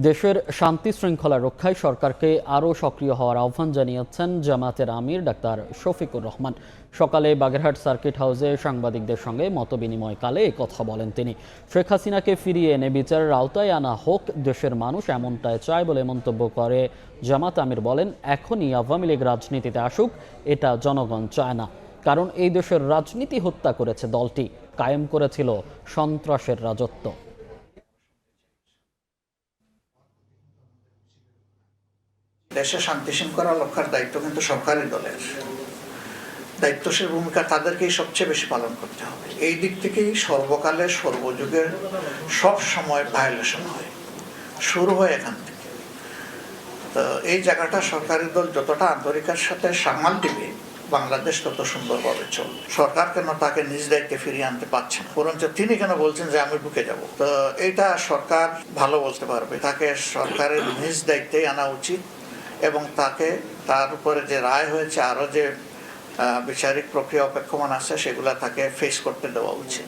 দেশের শান্তি শৃঙ্খলা রক্ষায় সরকারকে আরও সক্রিয় হওয়ার আহ্বান জানিয়েছেন জামায়াতের আমির ডাক্তার শফিকুর রহমান। সকালে বাগেরহাট সার্কিট হাউসে সাংবাদিকদের সঙ্গে মতবিনিময়কালে কথা বলেন তিনি। শেখ হাসিনাকে ফিরিয়ে এনে বিচারের আওতায় আনা হোক দেশের মানুষ এমনটাই চায় বলে মন্তব্য করে জামাত আমির বলেন, এখনই আওয়ামী লীগ রাজনীতিতে আসুক, এটা জনগণ চায় না। কারণ এই দেশের রাজনীতি হত্যা করেছে দলটি, কায়েম করেছিল সন্ত্রাসের রাজত্ব। দেশে শান্তি শৃঙ্খলা রক্ষার দায়িত্ব কিন্তু সরকারি দলের। দায়িত্বশীল ভূমিকা তাদেরকেই সবচেয়ে বেশি পালন করতে হবে। এই দিক থেকেই সর্বকালের সর্বযুগের সব সময় ভায়োলেশন হয়, শুরু হয় এখান থেকে। তো এই জায়গাটা সরকারি দল যতটা আন্তরিকার সাথে সামাল দিবে, বাংলাদেশ তত সুন্দরভাবে চলবে। সরকার কেন তাকে নিজ দায়িত্বে ফিরিয়ে আনতে পারছে না, বরঞ্চ তিনি কেন বলছেন যে আমি ঢুকে যাব? তো এটা সরকার ভালো বলতে পারবে। তাকে সরকারের নিজ দায়িত্বেই আনা উচিত এবং তাকে তার উপরে যে রায় হয়েছে, আরও যে বিচারিক প্রক্রিয়া অপেক্ষমান আছে, সেগুলা তাকে ফেস করতে দেওয়া উচিত।